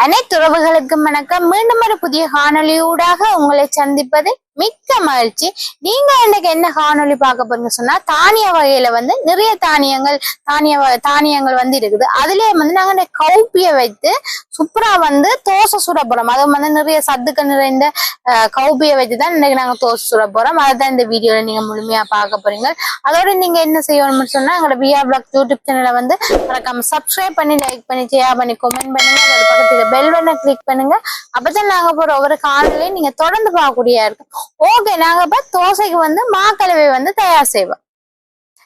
அனைத்து உறவுகளுக்கும் வணக்கம். மீண்டும் ஒரு புதிய காணொலியூடாக உங்களை சந்திப்பது மிக்க மகிழ்ச்சி. நீங்க இன்னைக்கு என்ன காணொலி பார்க்க போறீங்க சொன்னா, தானிய வகையில நிறைய தானியங்கள் இருக்குது. அதுலயே நாங்க கவுப்பிய வைத்து சூப்பரா தோசை சுட போறோம். அது நிறைய சத்துக்கள் நிறைந்த கவுப்பிய வச்சுதான் இன்னைக்கு நாங்க தோசை சுட போறோம். அதான் இந்த வீடியோல நீங்க முழுமையா பார்க்க போறீங்க. அதோட நீங்க என்ன செய்யணும்னு சொன்னா, எங்களோட வியா பிளாக் யூடியூப் சேனலை மறக்காம சப்ஸ்கிரைப் பண்ணி, லைக் பண்ணி, ஷேர் பண்ணி, கமெண்ட் பண்ணுங்க. அதோட பக்கத்துக்கு பெல் பட்டனை கிளிக் பண்ணுங்க. அப்பதான் நாங்க போற ஒவ்வொரு காணொலியும் நீங்க தொடர்ந்து பார்க்கக்கூடியா இருக்கும். ஓகே, நாங்க இப்ப தோசைக்கு மாக்கலவை தயார் செய்வோம்.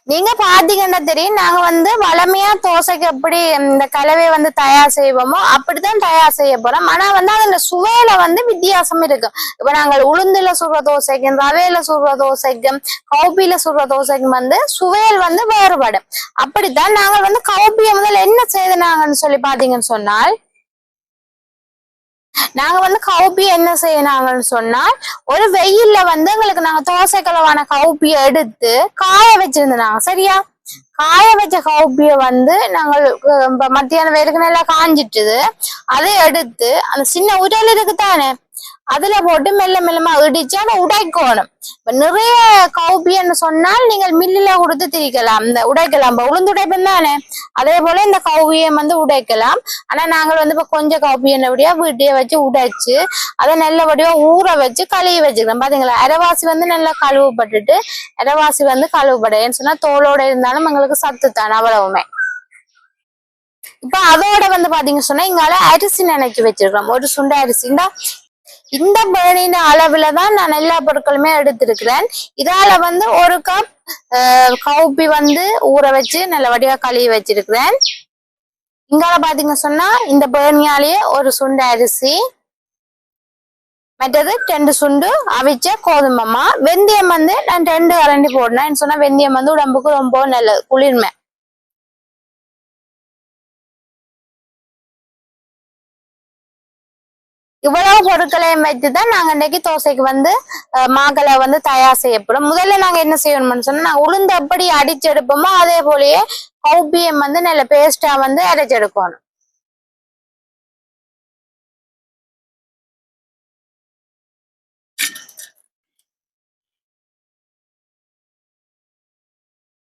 நீங்க பாத்தீங்கன்னா தெரியும், நாங்க வளமையா தோசைக்கு எப்படி இந்த கலவையை தயார் செய்வோமோ அப்படித்தான் தயார் செய்ய போறோம். ஆனா அதுல சுவையில வித்தியாசம் இருக்கு. இப்ப நாங்கள் உளுந்துல சுடுற தோசைக்கும், ரவையில சுடுற தோசைக்கும், கவுப்பியில சுடுற தோசைக்கும் சுவையல் வேறுபடும். அப்படித்தான் நாங்கள் கவுப்பிய முதல்ல என்ன செய்தாங்கன்னு சொல்லி பாத்தீங்கன்னு சொன்னால், நாங்க கவுப்பி என்ன செய்யறாங்கன்னு சொன்னால், ஒரு வெயில்ல எங்களுக்கு நாங்க தோசை கலவான கவுப்பிய எடுத்து காய வச்சிருந்தாங்க. சரியா, காய வச்ச கவுப்பிய நாங்கள் மத்தியானம் வேருக்கு நல்லா காஞ்சிட்டுது. அதை எடுத்து அந்த சின்ன உரல் இருக்குதானே, அதுல போட்டு மெல்ல மெல்லமா இடிச்சு அதை உடைக்கணும். இப்ப நிறைய கவுப்பின்னு சொன்னால் நீங்கள் மில்லுல கொடுத்து திரிக்கலாம், இந்த உடைக்கலாம். உளுந்து உடைப்பம் தானே, அதே போல இந்த கவுவியை உடைக்கலாம். ஆனா நாங்கள் இப்ப கொஞ்சம் கவுப்பியபடியா வீட்டையே வச்சு உடைச்சு அதை நல்லபடியா ஊற வச்சு கழுவி வச்சுக்கலாம். பாத்தீங்களா, அரைவாசி நல்லா கழுவுப்பட்டுட்டு, அரைவாசி கழுவுப்படையன்னு சொன்னா தோலோட இருந்தாலும் எங்களுக்கு சத்து தான் அவ்வளவுமே. இப்ப அதோட பாத்தீங்க சொன்னா, இங்கால அரிசி நினைச்சு வச்சிருக்கிறோம். ஒரு சுண்ட அரிசி. இந்த பேணின அளவுலதான் நான் எல்லா பொருட்களுமே எடுத்திருக்கிறேன். இதால ஒரு கப் கவுப்பி ஊற வச்சு நல்லபடியா கழுவி வச்சிருக்கிறேன். இங்கால பாத்தீங்க சொன்னா, இந்த பேணியாலேயே ஒரு சுண்ட அரிசி, மற்றது 2 சுண்டு அவிச்ச கோதுமமா, வெந்தயம் நான் 2 கரண்டி போடுறேன் சொன்னா, வெந்தயம் உடம்புக்கு ரொம்ப நல்லது, குளிர்மை. இவ்வளவு பொருட்களையும் வைத்துதான் நாங்க இன்னைக்கு தோசைக்கு மாக்களை தயார் செய்யப்படும். முதல்ல நாங்க என்ன செய்யணும்னு சொன்னா, நாங்க உளுந்து எப்படி அடிச்செடுப்போமோ அதே போலயே கவுப்பியம் நல்ல பேஸ்டா அரைச்செடுக்கணும்.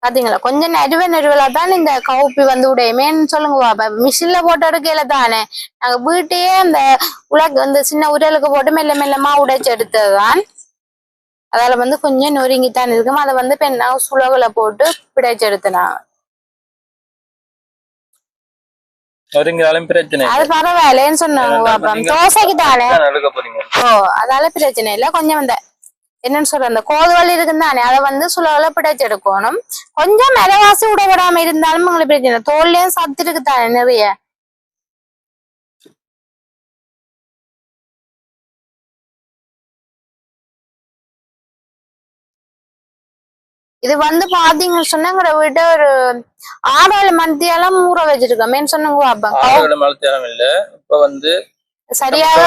பாத்தீங்களா, கொஞ்சம் நெருவலா தான் இந்த கவுப்பி உடையுமேன்னு சொல்லுங்க. மிஷின்ல போட்டு எடுக்கல தானே, நாங்க வீட்டையே இந்த சின்ன உரலுக்கு போட்டு மெல்ல மெல்லமா உடைச்சு எடுத்ததுதான். அதால கொஞ்சம் நொறுங்கித்தான் இருக்கும். அதை பெண்ணா சுலகுல போட்டு பிடைச்சு எடுத்தனாங்க. அது பரவாயில்லன்னு சொன்னாங்க. தோசைக்கு தானே, அதால பிரச்சனை இல்லை. கொஞ்சம் என்னன்னு சொல்ற, அந்த கோதுவல் இருக்குந்தானே, அதை சுலகுல பிடைச்சு எடுக்கணும். கொஞ்சம் மெலவாசி விட விடாம இருந்தாலும் உங்களுக்கு பிரச்சனை. தோல்லையும் சத்து இருக்குதானே நிறைய. இது பாத்தீங்கன்னு சொன்னா, வீட்டை ஒரு 6-7 மணித்தியாலம் ஊற வச்சிருக்கோம் சொன்னாங்க. சரியாக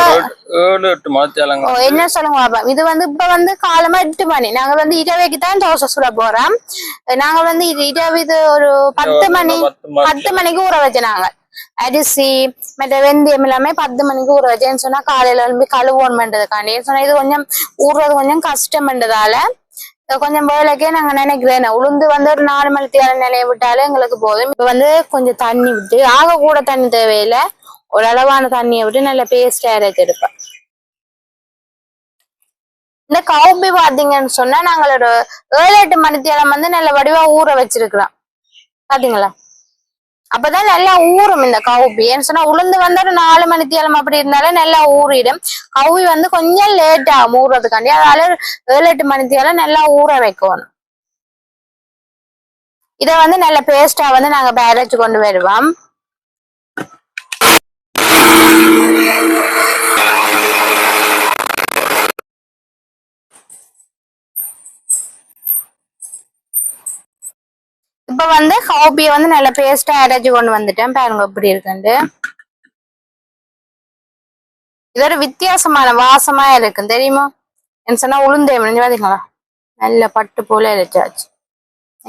7-8 மணித்தியாலம் என்ன சொல்லுங்க பாப்பா. இது இப்ப காலமா 8 மணி. நாங்க இரவைக்கு தான் தோசை சுட போறோம். நாங்க இரவு ஒரு 10 மணிக்கு ஊற வச்சோம். அரிசி மற்ற வெந்தயம் எல்லாமே 10 மணிக்கு ஊற வச்சேன்னு சொன்னா, காலையில எழுப்பி கழுவோன்ன்றதுக்காண்டி சொன்னா, இது கொஞ்சம் ஊறுறது கொஞ்சம் கஷ்டம்ன்றதால கொஞ்சம் வேலைக்கே நாங்க நினைக்கிறேன். உளுந்து ஒரு 4 மணித்தியாலம் நிலைய விட்டாலே எங்களுக்கு போதும். இப்ப கொஞ்சம் தண்ணி விட்டு, ஆக கூட தண்ணி தேவையில்லை, ஒரு அளவான தண்ணியை விட்டு நல்ல பேஸ்ட் அரைச்செடுப்பேன். இந்த கவுப்பி பாத்தீங்கன்னு சொன்னா, நாங்கள் ஒரு 7-8 மணித்தியாலம் நல்ல வடிவா ஊற வச்சிருக்கிறோம். பாத்தீங்களா, அப்பதான் நல்லா ஊறும் இந்த கவுப்பி. ஏன்னு சொன்னா, உளுந்து ஒரு 4 மணித்தியாலம் அப்படி இருந்தாலும் நல்லா ஊறிடும். கவுப்பி கொஞ்சம் லேட் ஆகும் ஊறுறதுக்காண்டி. அதனால 7-8 மணித்தியாலம் நல்லா ஊற வைக்கணும். இதை நல்ல பேஸ்டா நாங்க அரைச்சு கொண்டு வருவோம். இப்ப கவுப்பிய நல்ல பேஸ்டா அரைச்சு கொண்டு வந்துட்டேன். பாருங்க எப்படி இருக்குண்டு. இது ஒரு வித்தியாசமான வாசமா இருக்கும் தெரியுமா. என்ன சொன்னா, உளுந்தே பாத்தீங்களா, நல்ல பட்டு போல அரைச்சாச்சு.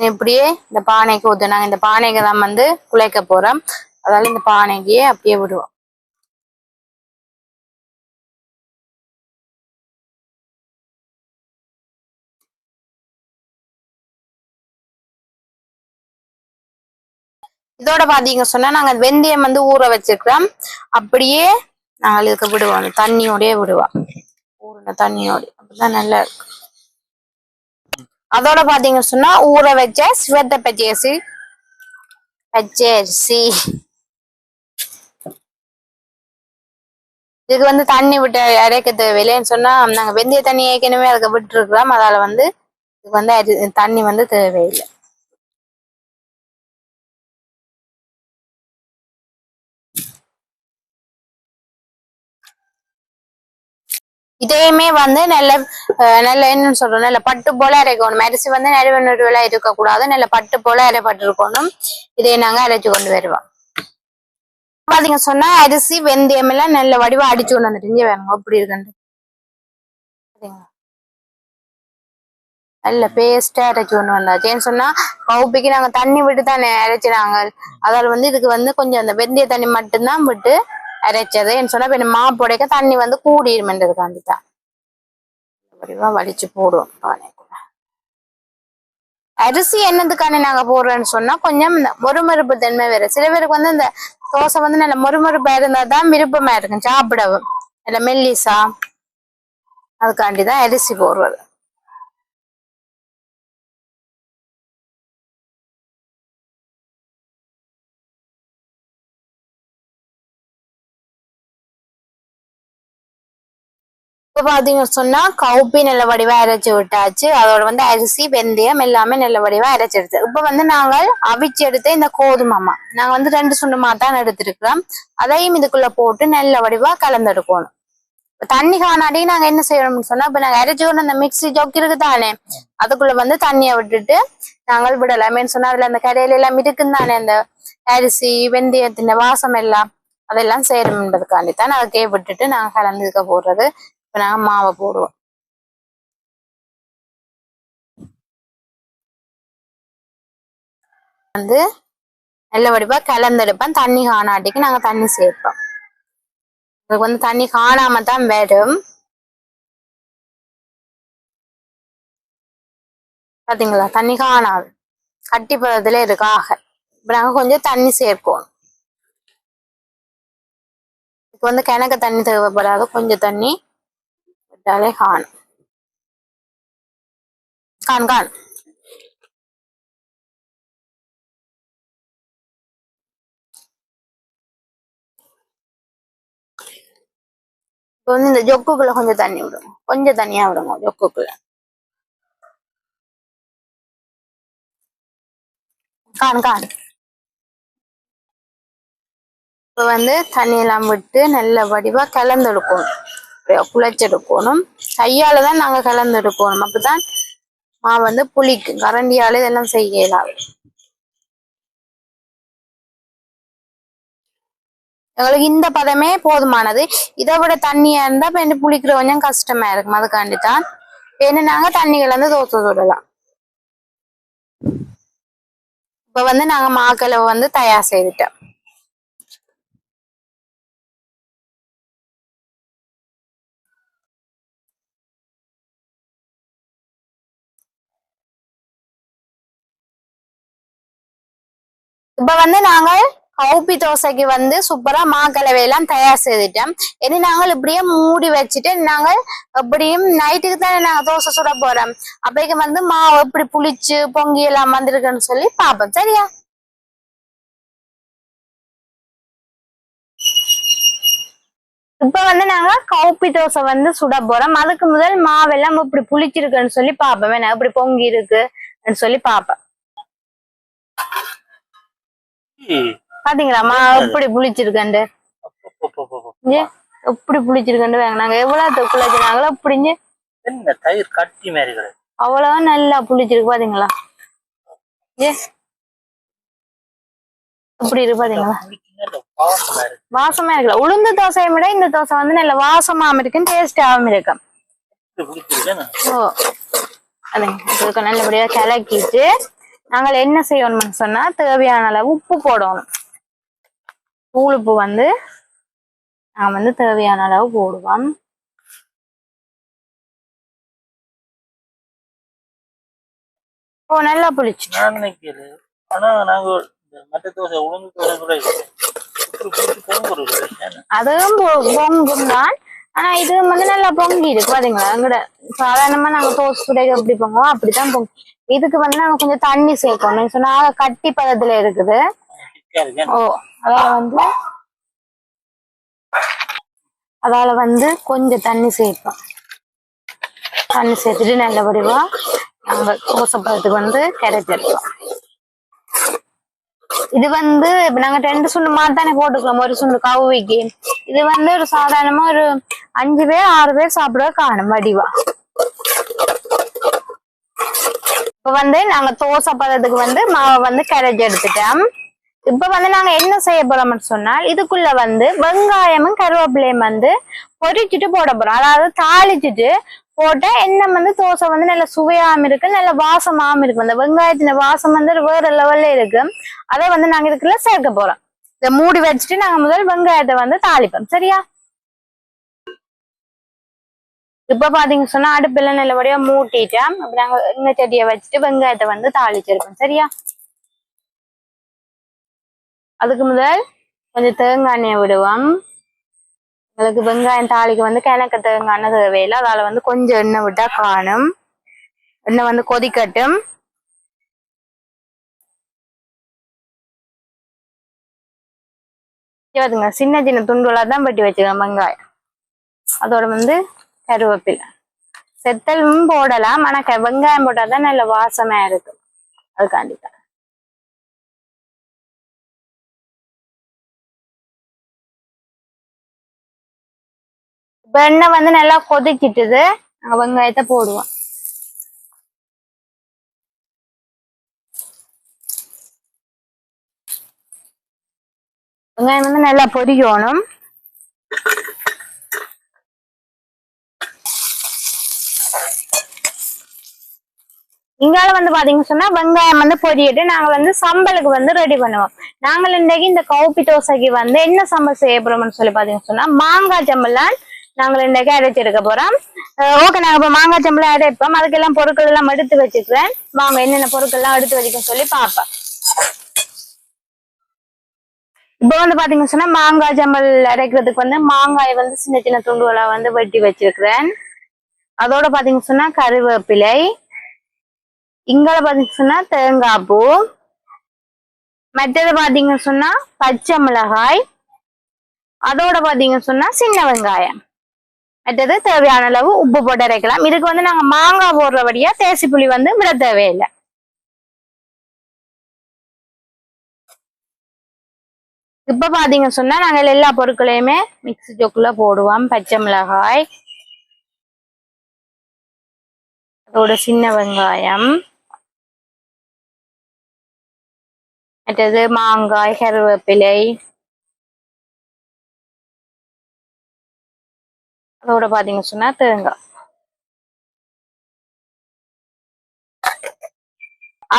இப்படியே இந்த பானைக்கு ஊத்துனாங்க. இந்த பானைக்கு தான் குழைக்க போறோம். அதால இந்த பானைக்கு அப்படியே விடுவோம். இதோட பாத்தீங்க சொன்னா நாங்க வெந்தயம் வந்து ஊற வச்சிருக்கிறோம். அப்படியே நாங்கள் இதுக்கு விடுவோம், அந்த தண்ணியோடய விடுவோம், ஊறின தண்ணியோட. அப்பதான் நல்லா இருக்கு. அதோட பாத்தீங்க சொன்னா ஊற வச்ச சிவத்த பச்சரிசி இதுக்கு வந்து தண்ணி விட்டு அரைக்க தேவையில்லைன்னு சொன்னா நாங்க வெந்தய தண்ணி ஏற்கனவே அதுக்கு விட்டு இருக்கிறோம். அதால வந்து இதுக்கு வந்து தண்ணி வந்து தேவையில்லை. இதையுமே வந்து நல்ல நல்ல என்னன்னு சொல்றோம், நல்ல பட்டு போல அரைக்கணும். அரிசி வந்து நறுவ இருக்கக்கூடாது, நல்ல பட்டு போல அரைப்பட்டு இருக்கணும். இதை நாங்க அரைச்சு கொண்டு வருவோம். பாத்தீங்க சொன்னா அரிசி வெந்தயம் எல்லாம் நல்ல வடிவா அடிச்சு கொண்டு வந்துட்டு இங்க வேணும் அப்படி இருக்கு. நல்ல பேஸ்டா அரைச்சு கொண்டு வந்தாச்சு. ஏன்னு சொன்னா கவுப்பிக்கு நாங்க தண்ணி விட்டு தானே அரைச்சினாங்க. அதால வந்து இதுக்கு வந்து கொஞ்சம் அந்த வெந்தய தண்ணி மட்டும்தான் விட்டு அரைச்சது. ஏன்னு சொன்னா இப்ப மாப்போடைக்க தண்ணி வந்து கூடிருமென்றதுக்காண்டிதான் வடிவா வலிச்சு போடுவோம் பானைக்குள்ள. அரிசி என்னதுக்கான நாங்க போடுறோம்னு சொன்னா கொஞ்சம் மொறுமொறுப்பு தன்மை வேற. சில பேருக்கு வந்து இந்த தோசை வந்து நல்ல மொறுமொறுப்பா இருந்தா தான் விருப்பமா இருக்கும் சாப்பிடவும், நல்ல மெல்லிசா. அதுக்காண்டிதான் அரிசி போடுறது. இப்ப பாத்தீங்க சொன்னா கவுப்பி நல்ல வடிவா அரைச்சு விட்டாச்சு. அதோட வந்து அரிசி வெந்தயம் எல்லாமே நல்ல வடிவா அரைச்சு எடுத்து இப்ப வந்து நாங்கள் அவிச்சு எடுத்து இந்த கோதுமாமா நாங்க வந்து 2 சுண்டுமா தான் எடுத்திருக்கிறோம். அதையும் இதுக்குள்ள போட்டு நல்ல வடிவா கலந்தெடுக்கணும். தண்ணி காணாடி நாங்க என்ன செய்யணும்னு சொன்னா இப்ப நாங்க அரைச்சு கொண்டு அந்த மிக்சி ஜொக்கு இருக்குதானே அதுக்குள்ள வந்து தண்ணியை விட்டுட்டு நாங்கள் விடலாமேன்னு சொன்னா அதுல அந்த கடையில எல்லாம் இருக்குன்னு தானே அந்த அரிசி வெந்தயத்தின் வாசம் எல்லாம் அதெல்லாம் சேரும்ன்றதுக்காண்டித்தான் அதுக்கே விட்டுட்டு நாங்க கலந்துக்க போடுறது. இப்ப நாங்க மாவை போடுவோம். வந்து நல்ல வடிவா கலந்தெடுப்பேன். தண்ணி காணாட்டிக்கு நாங்க தண்ணி சேர்ப்போம். அதுக்கு வந்து தண்ணி காணாம தான் வரும். பாத்தீங்களா, தண்ணி காணாது கட்டி பதத்துல இருக்காக. இப்ப நாங்க கொஞ்சம் தண்ணி சேர்ப்போம். இப்ப வந்து கிணக்கு தண்ணி தேவைப்படாது, கொஞ்சம் தண்ணி விட்டாலே காணும். கான் இப்ப வந்து இந்த ஜொக்குக்குள்ள கொஞ்சம் தண்ணி விடுங்க, கொஞ்சம் தண்ணியா விடுங்க ஜொக்குக்குள்ள. கான் இப்ப வந்து தண்ணி எல்லாம் விட்டு நல்ல வடிவா கலந்தெடுக்கணும், குழைச்செடுக்கணும். கையாலதான் நாங்க கலந்தெடுக்கணும். அப்பதான் வந்து புளிக்கும். கரண்டியால இதெல்லாம் செய்யலாம். எங்களுக்கு இந்த பதமே போதுமானது. இதை விட தண்ணியா இருந்தா இப்ப புளிக்கிற கொஞ்சம் கஷ்டமா இருக்கும். அதுக்காண்டித்தான் என்ன நாங்க தண்ணி கலந்து தோசை சுடலாம். இப்ப வந்து நாங்க மாக்களவை வந்து தயார் செய்துட்டோம். இப்ப வந்து நாங்க கவுப்பி தோசைக்கு வந்து சூப்பரா மாக்கலவையெல்லாம் தயார் செய்துட்டோம். இனி நாங்கள் இப்படியே மூடி வச்சுட்டு நாங்கள் எப்படியும் நைட்டுக்கு தானே நாங்க தோசை சுட போறோம். அப்பைக்கு வந்து மாவு எப்படி புளிச்சு பொங்கி எல்லாம் வந்திருக்குன்னு சொல்லி பாப்போம். சரியா? இப்ப வந்து நாங்க கவுப்பி தோசை வந்து சுட போறோம். அதுக்கு முதல் மாவெல்லாம் இப்படி புளிச்சிருக்குன்னு சொல்லி பாப்போம். வேணா எப்படி பொங்கி இருக்குன்னு சொல்லி பாப்போம். பாத்தீங்களா மாவு எப்படி புளிச்சிருக்கண்டு, எப்படி புளிச்சிருக்கண்டு வேங்க. நாங்க எவ்வளவு குழைச்சினாங்களோ அப்படிஞ்சு தயிர் கட்டி மாதிரி அவ்வளவு நல்லா புளிச்சிருக்கு. பாத்தீங்களா எப்படி இருக்கு பாத்தீங்களா, வாசமா இருக்குல்ல. உளுந்து தோசையை விட இந்த தோசை வந்து நல்ல வாசமாவும் இருக்கும், டேஸ்டாவும் இருக்கும். ஓ அதுங்க நல்லபடியா கிளக்கிட்டு நாங்கள் என்ன செய்யணும்னு சொன்னா தேவையான அளவு உப்பு போடணும். தூளுப்பு வந்து நான் வந்து தேவையான அளவு போடுவோம். ஓ நல்லா புளிச்சு. நான் நினைக்கல. ஆனா நாங்க மற்ற தோசை உளுந்து தோசை கூட பொங்குறது அதுவும் பொங்கும் தான். ஆனா இது வந்து நல்லா பொங்கி இருக்கு பாத்தீங்களா. எங்கட சாதாரணமா நாங்க தோசை சுடைக்கு எப்படி பொங்குவோம் அப்படித்தான் பொங்கும். இதுக்கு வந்து நாங்க கொஞ்சம் தண்ணி சேர்க்கணும். நீங்க சொன்னா கட்டி பதத்துல இருக்குது. ஓ அதால வந்து கொஞ்சம் தண்ணி சேர்ப்போம். தண்ணி சேர்த்துட்டு நல்லபடியா நாங்க தோசை பதத்துக்கு வந்து கிடைச்சிருக்கோம். இது வந்து நாங்க 2 சுண்டு மாதிரி தானே போட்டுக்கலாம் ஒரு சுண்டு கவுவிக்கு. இது வந்து ஒரு சாதாரணமா ஒரு 5 பேர் 6 பேர் சாப்பிட காணும் வடிவா. இப்ப வந்து நாங்க தோசை பதத்துக்கு வந்து மாவை வந்து கரைச்சி எடுத்துட்டோம். இப்ப வந்து நாங்க என்ன செய்ய போறோம்னு சொன்னால் இதுக்குள்ள வந்து வெங்காயமும் கருவேப்பிலையும் வந்து பொரிச்சுட்டு போட போறோம். அதாவது தாளிச்சுட்டு போட்டா எண்ணெய் வந்து தோசை வந்து நல்ல சுவையாம இருக்கு, நல்ல வாசமாம இருக்கு. அந்த வெங்காயத்தின வாசம் வந்து வேற லெவல்ல இருக்கு. அதை வந்து நாங்க இதுக்குள்ள சேர்க்க போறோம். இதை மூடி வச்சுட்டு நாங்க முதல் வெங்காயத்தை வந்து தாளிப்போம். சரியா? இப்ப பாத்தீங்க சொன்னா அடுப்புல நல்லபடியா மூட்டிட்டோம். அப்ப நாங்க எண்ணெய் சட்டியை வச்சுட்டு வெங்காயத்தை வந்து தாளிச்சிருக்கோம். சரியா? அதுக்கு முதல் கொஞ்சம் தேங்காய் எண்ணெயை விடுவோம். உங்களுக்கு வெங்காயம் தாளிக்கு வந்து கிணக்க தேங்காய் எண்ணெய் தேவையில்லை. அதால வந்து கொஞ்சம் எண்ணெய் விட்டா காணும். எண்ணெய் வந்து கொதிக்கட்டும். பாருங்க சின்ன சின்ன துண்டுகளா தான் வெட்டி வச்சுக்கோங்க வெங்காயம். அதோட வந்து கருவேப்பிலை செத்தலும் போடலாம். ஆனா வெங்காயம் போட்டாதான் நல்ல வாசமா இருக்கு. அதுக்காண்டிதான் இப்ப எண்ணெய் வந்து நல்லா கொதிச்சிட்டுது. நாங்க வெங்காயத்தை போடுவோம். வெங்காயம் வந்து நல்லா பொரிக்கணும். இங்கால வந்து பாத்தீங்கன்னு சொன்னா வெங்காயம் வந்து பொரியிட்டு நாங்க வந்து சம்பலுக்கு வந்து ரெடி பண்ணுவோம். நாங்கள் இன்றைக்கு இந்த கவுப்பி தோசைக்கு வந்து என்ன சம்பல் செய்ய போறோம்னு சொல்லி பாத்தீங்கன்னு சொன்னா மாங்காய் சம்பல்லாம் நாங்கள் இன்றைக்கு அரைச்சி எடுக்க போறோம். ஓகே, நாங்க இப்ப மாங்காய் சம்பளம் அரைப்போம். அதுக்கெல்லாம் பொருட்கள் எல்லாம் எடுத்து வச்சுக்கிறேன். வாங்க என்னென்ன பொருட்கள் எல்லாம் எடுத்து வச்சுக்கன்னு சொல்லி பாப்பேன். இப்ப வந்து பாத்தீங்கன்னு சொன்னா மாங்காய் சம்பல் அரைக்கிறதுக்கு வந்து மாங்காய் வந்து சின்ன சின்ன துண்டுகளா வந்து வெட்டி வச்சிருக்கிறேன். அதோட பாத்தீங்கன்னு சொன்னா கருவேப்பிலை, இங்கால பாத்தீங்கன்னு சொன்னா தேங்காய் பூ, மற்றது பாத்தீங்கன்னு சொன்னா பச்சை மிளகாய், அதோட பாத்தீங்கன்னு சொன்னா சின்ன வெங்காயம், மற்றது தேவையான அளவு உப்பு போட்டு அரைக்கலாம். இதுக்கு வந்து நாங்க மாங்காய் போடுறபடியா தேசி புளி வந்து விட தேவையில்லை. இப்ப பாத்தீங்க சொன்னா நாங்க எல்லா பொருட்களையுமே மிக்ஸி ஜோக்குள்ள போடுவோம். பச்சை மிளகாய், அதோட சின்ன வெங்காயம், மற்றது மாங்காய், கருவேப்பிலை, அதோட பாத்தீங்க சொன்னா தேங்காய்,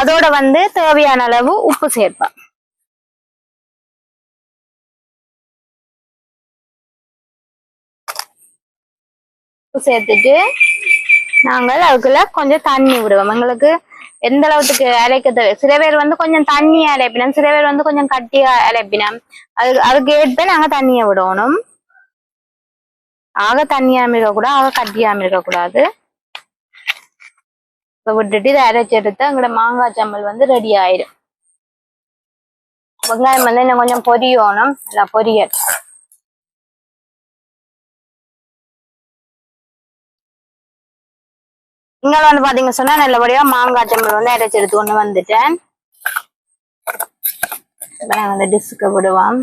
அதோட வந்து தேவையான அளவு உப்பு சேர்ப்பேன். உப்பு சேர்த்துட்டு நாங்கள் அதுக்குள்ள கொஞ்சம் தண்ணி விடுவோம். எங்களுக்கு எந்த அளவுக்கு அரைக்க தேவை. சில பேர் வந்து கொஞ்சம் தண்ணியா அரைப்பினோம், சில பேர் வந்து கொஞ்சம் கட்டியா அரைப்பினோம். அதுக்கு ஏற்ப நாங்க தண்ணியை விடணும். ஆக தண்ணியாம இருக்கக்கூடாது, ஆக கட்டியாம இருக்கக்கூடாது. இப்ப விட்டுட்டு இதை அரைச்சி எடுத்து எங்களோட மாங்காய் சம்பல் வந்து ரெடி ஆயிடும். வெங்காயம் வந்து இன்னும் கொஞ்சம் பொரியணும். நல்லா பொரியட்டும். இங்க வந்து பாத்தீங்க சொன்னா நல்லபடியா மாங்காய் சம்பல் வந்து அரைச்சி எடுத்து கொண்டு வந்துட்டேன். அந்த டிஷ்க்கு விடுவோம்.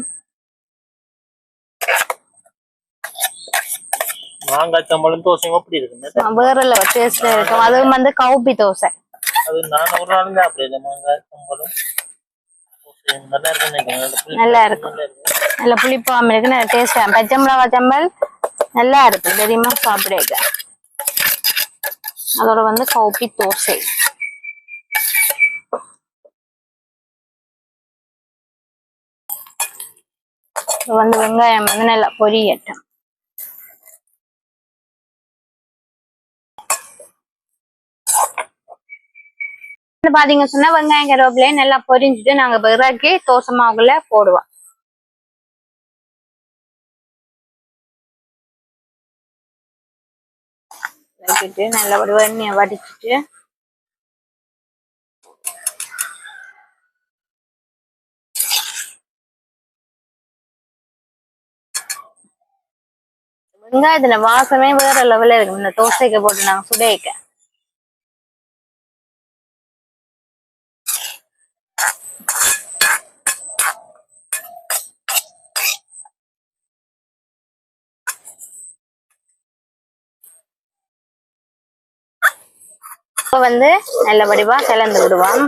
மாங்காய் சம்பளம் தோசையும் அப்படி இருக்கு, வேற லெவல் டேஸ்ட்ல இருக்கும். அதுவும் வந்து கவுப்பி தோசை. அது நான் ஒரு நாள் தான் அப்படி இல்லை. மாங்காய் சம்பளம் நல்லா இருக்கும். நல்ல புளிப்பாம இருக்கு, நல்ல டேஸ்டா. பச்சை மிளகாய் சம்பல் நல்லா இருக்கும் தெரியுமா சாப்பிட. அதோட வந்து கவுப்பி தோசை. வந்து வெங்காயம் வந்து நல்லா பொரியட்டும். பாத்தீங்க சொன்னா வெங்காயம் கருவேப்பிலையை நல்லா பொரிஞ்சுட்டு நாங்க இறக்கி தோசை மாவுக்குள்ள போடுவோம். வச்சுட்டு நல்லா ஒரு எண்ணெயை வடிச்சிட்டு வெங்காயத்துல வாசமே வேற லெவல்ல இருக்கும் இந்த தோசைக்கு போட்டு நாங்க சுடைக்க. இப்ப நல்ல வடிவா கலந்து விடுவோம்.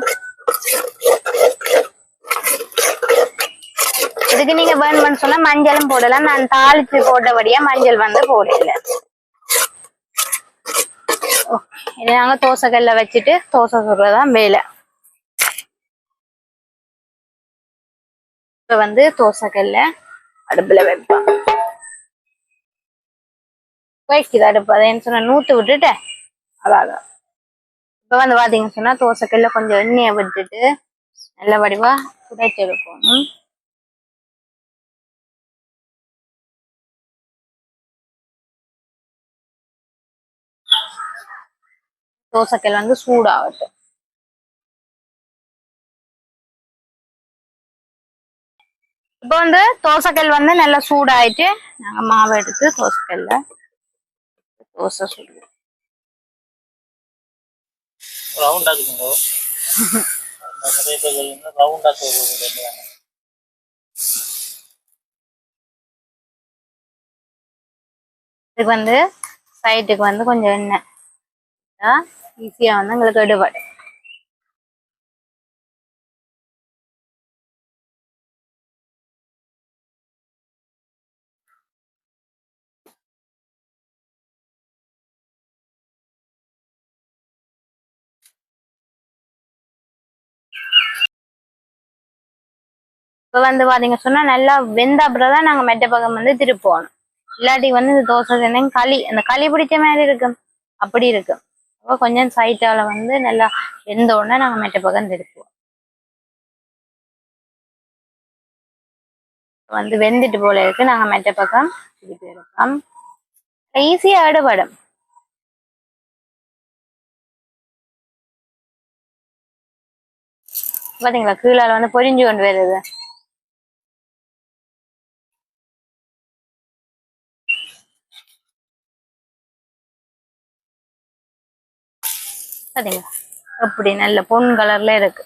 இதுக்கு நீங்க வேணும்னு சொன்னா மஞ்சளும் போடலாம். நான் தாளிச்சு போட்டபடியா மஞ்சள் போடல. இதை நாங்க தோசைக்கல்ல வச்சுட்டு தோசை சுடுறதான் வேலை. இப்ப தோசைக்கல்ல அடுப்புல வைப்போம். வைக்குது அடுப்பு அதேன்னு சொன்னா நூத்து விட்டுட்டேன். அதான் இப்ப பாத்தீங்கன்னு சொன்னா தோசைக்கல்ல கொஞ்சம் எண்ணெயை விட்டுட்டு நல்ல வடிவா புடைச்சு எடுக்கணும். தோசைக்கல் சூடாகட்டும். இப்ப தோசைக்கல் நல்லா சூடாயிட்டு நாங்க மாவை எடுத்து தோசைக்கல்ல தோசை சுடுவோம். இதுக்கு சைட்டுக்கு கொஞ்சம் எண்ணெய் ஈஸியா எங்களுக்கு எடுபடும். இப்ப பாத்தீங்க சொன்னா நல்லா வெந்த அப்புறம் தான் நாங்க மெட்ட பக்கம் திருப்போம். இல்லாட்டி இந்த தோசை களி அந்த களி பிடிச்ச மாதிரி இருக்கும். அப்படி இருக்கும். அப்ப கொஞ்சம் சைட்டால நல்லா வெந்த உடனே நாங்க மெட்ட பக்கம் திருப்போம். வெந்துட்டு போல இருக்கு. நாங்க மெட்ட பக்கம் திருப்பி எடுப்போம். ஈஸியா எடுபடும். பாத்தீங்களா கீழால பொரிஞ்சு கொண்டு வருது. பாத்தீங்களா அப்படி நல்ல பொன் கலர்ல இருக்கு.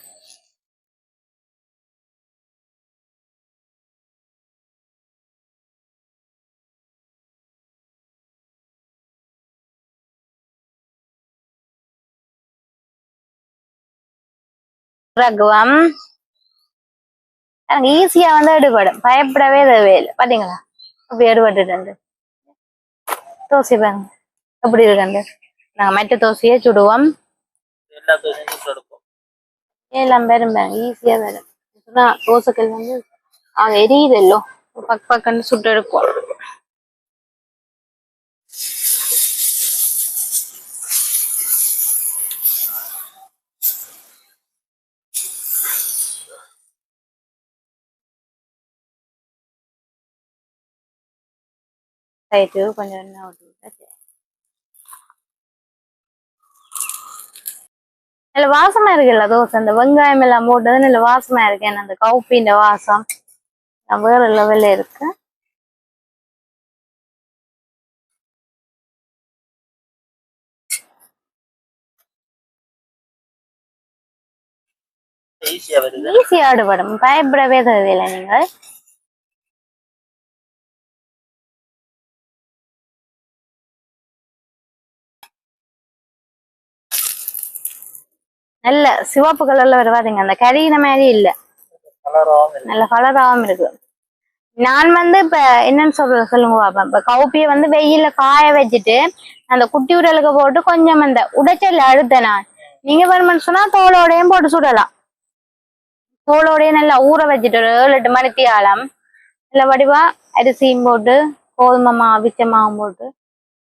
ஈஸியா எடுபடும். பயப்படவே தேவையில்லை. பாத்தீங்களா அப்படி எடுபட்டு தோசை பாருங்க எப்படி இருக்கு. நாங்க மெட்ட தோசையே சுடுவோம். எல்லாம் பேரும் ஈஸியா வரும். தோசைக்கல் எரியுதல்லோ பக் பக்கன்னு சுட்டு எடுப்போம். சைட்டு கொஞ்சம் எண்ணெய் ஊற்றி நல்ல வாசமா இருக்குல்ல தோசை. அந்த வெங்காயம் எல்லாம் போட்டது நல்ல வாசமா இருக்கு. அந்த கவுப்பின்ற வாசம் வேற லெவல்ல இருக்கு. ஈஸியா எடுபடும். பயப்படவே தேவையில்லை. நீங்கள் நல்ல சிவப்பு கலர்ல வருவாதீங்க. அந்த கரியின மாதிரி இல்ல. நல்ல கலராகவும் இருக்கு. நான் இப்ப என்னன்னு சொல்லுங்க பாப்பா. இப்ப கவுப்பிய வெயில காய வச்சுட்டு அந்த குட்டி உரலுக்கு போட்டு கொஞ்சம் அந்த உடைச்சல் அழுத்த நான் நீங்க வேணும்னு சொன்னா தோலோடையும் போட்டு சுடலாம். தோலோடையும் நல்லா ஊற வச்சுட்டு 7-8 மணித்தி ஆழம் நல்ல வடிவா அரிசியும் போட்டு கோதுமை மாவு அவிச்ச மாவும் போட்டு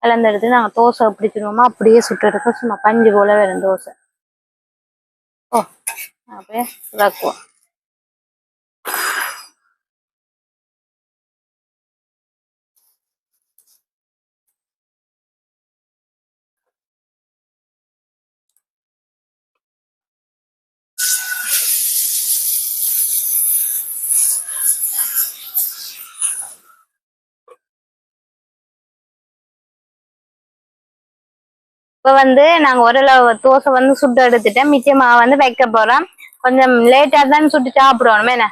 கலந்தெடுத்து நாங்க தோசை பிடிச்சிருவோமா அப்படியே சுட்டு எடுக்க சும்மா பஞ்சு போல வரும் தோசை. ஓ அப்படியே இதாக்குவோம். இப்ப வந்து நாங்க ஓரளவு தோசை வந்து சுட்டு எடுத்துட்டேன். மிச்சமா வந்து வைக்க போறோம். கொஞ்சம் லேட்டா தான் சுட்டு சாப்பிடுவோம். என்ன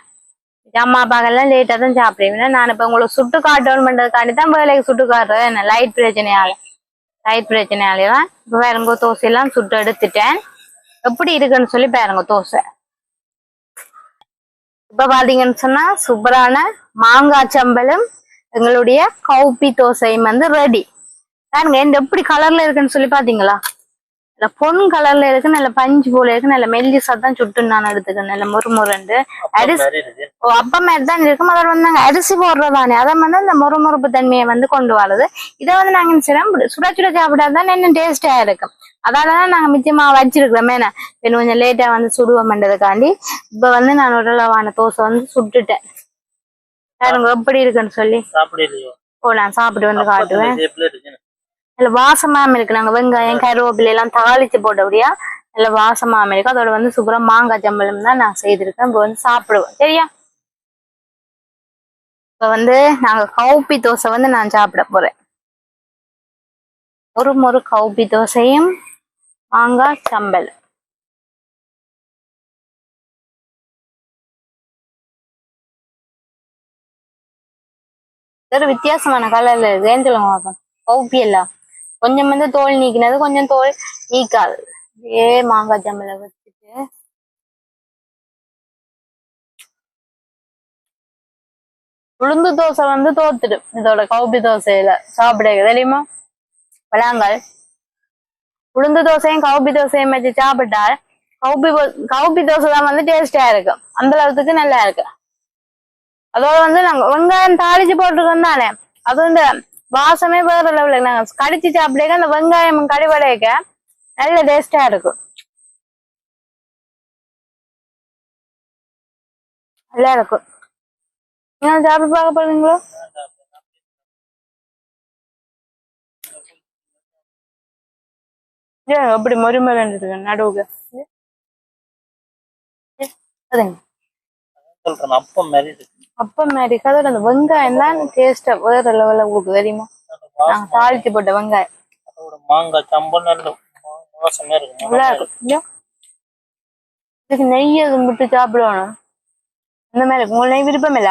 அம்மா அப்பாக்கெல்லாம் லேட்டா தான் சாப்பிடுவீங்க. நான் இப்ப உங்களுக்கு சுட்டு காட்டணும்ன்றதுக்காண்டி தான் வேலைக்கு சுட்டு காட்டுறேன். என்ன லைட் பிரச்சனையாலதான் இப்ப பாருங்க தோசை எல்லாம் சுட்டு எடுத்துட்டேன். எப்படி இருக்குன்னு சொல்லி பாருங்க தோசை. இப்ப பாத்தீங்கன்னு சொன்னா சூப்பரான மாங்காய் சம்பலும் எங்களுடைய கவுப்பி தோசையும் வந்து ரெடி. பாருங்க இந்த எப்படி கலர்ல இருக்குன்னு சொல்லி பாத்தீங்களா? நல்ல பொன் கலர்ல இருக்கு, நல்ல பஞ்சு போல இருக்கு, நல்ல மெல்லிசா தான் சுட்டுன்னு நான் எடுத்துக்கேன். நல்ல முறுமுறுண்டு அரிசி அப்ப மாதிரி தான் இருக்கும். அதில் வந்து நாங்க அரிசி போடுறதானே அதை வந்து அந்த முறுமுறுப்பு தன்மையை வந்து கொண்டு வரது. இதை வந்து நாங்க சுட சுட சாப்பிடாதான் இன்னும் டேஸ்டா இருக்கும். அதாலதான் நாங்க மிச்சமா வச்சிருக்கிறோம். ஏன்னா இன்னும் கொஞ்சம் லேட்டா வந்து சுடுவோம்ன்றதுக்காண்டி இப்ப வந்து நான் உடலவான தோசை வந்து சுட்டுட்டேன். பாருங்க எப்படி இருக்குன்னு சொல்லி. ஓ நான் சாப்பிட்டு வந்து காட்டுவேன். நல்ல வாசமாம இருக்கு. நாங்க வெங்காயம் கருவேப்பிலை எல்லாம் தாளிச்சு போட்டபடியா நல்ல வாசமாம இருக்கு. அதோட வந்து சூப்பரா மாங்காய் சம்பளம் தான் நான் செய்திருக்கேன். இப்ப வந்து சாப்பிடுவோம் சரியா? இப்ப வந்து நாங்க கவுப்பி தோசை வந்து நான் சாப்பிட போறேன். ஒரு கவுப்பி தோசையும் மாங்காய் சம்பல். ஒரு வித்தியாசமான கலர்ல இருக்கு. ஏன் சொல்லுங்க கவுப்பி எல்லாம் கொஞ்சம் வந்து தோல் நீக்கினது, கொஞ்சம் தோல் நீக்காது. மாங்காய் ஜம்பல வச்சுட்டு உளுந்து தோசை வந்து தோத்துடும் இதோட கவுப்பி தோசையில சாப்பிட தெரியுமா? பழங்கள் உளுந்து தோசையும் கவுப்பி தோசையும் வச்சு சாப்பிட்டால் கவுப்பி தோசை தான் வந்து டேஸ்டா இருக்கும். அந்த அளவுக்கு நல்லா இருக்கு. அதோட வந்து நாங்க வெங்காயம் தாளிச்சு போட்டிருக்கோம் தானே, அது வந்து வாசமே வேற லெவல. நாங்க கடிச்சு சாப்பிடுக்க அந்த வெங்காயம் கடிபடையக்க நல்ல டேஸ்டா இருக்கும். நல்லா இருக்கும். நீங்க சாப்பிட்டு பார்க்க போறீங்களோ? எப்படி மொறுமொரு இருக்கு நடுவுக்கு. அப்பம் மாதிரி அதோட அந்த வெங்காயம் தான் டேஸ்டா வேற லெவல்ல உங்களுக்கு தெரியுமா? நாங்க தாளிச்சு போட்ட வெங்காயம் மாங்காய் சம்பல் நல்லா இருக்கும். இதுக்கு நெய் எதுவும் விட்டு சாப்பிடணும். இந்த மாதிரி இருக்கு. உங்களுக்கு நெய் விருப்பம் இல்ல?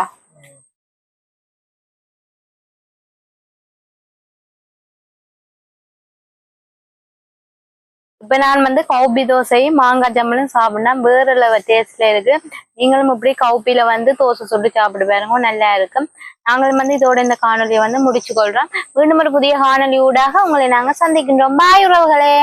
இப்ப நான் வந்து கவுப்பி தோசையும் மாங்காய் ஜம்பலும் சாப்பிடனா வேற லெவல் டேஸ்ட்ல இருக்கு. நீங்களும் இப்படி கவுப்பில வந்து தோசை சுட்டு சாப்பிட்டு பாருங்க, நல்லா இருக்கும். நாங்களும் வந்து இதோட இந்த காணொலியை வந்து முடிச்சு கொள்றோம். மீண்டும் ஒரு புதிய காணொலி ஊடாக உங்களை நாங்க சந்திக்கின்றோம். பாய் உறவுகளே.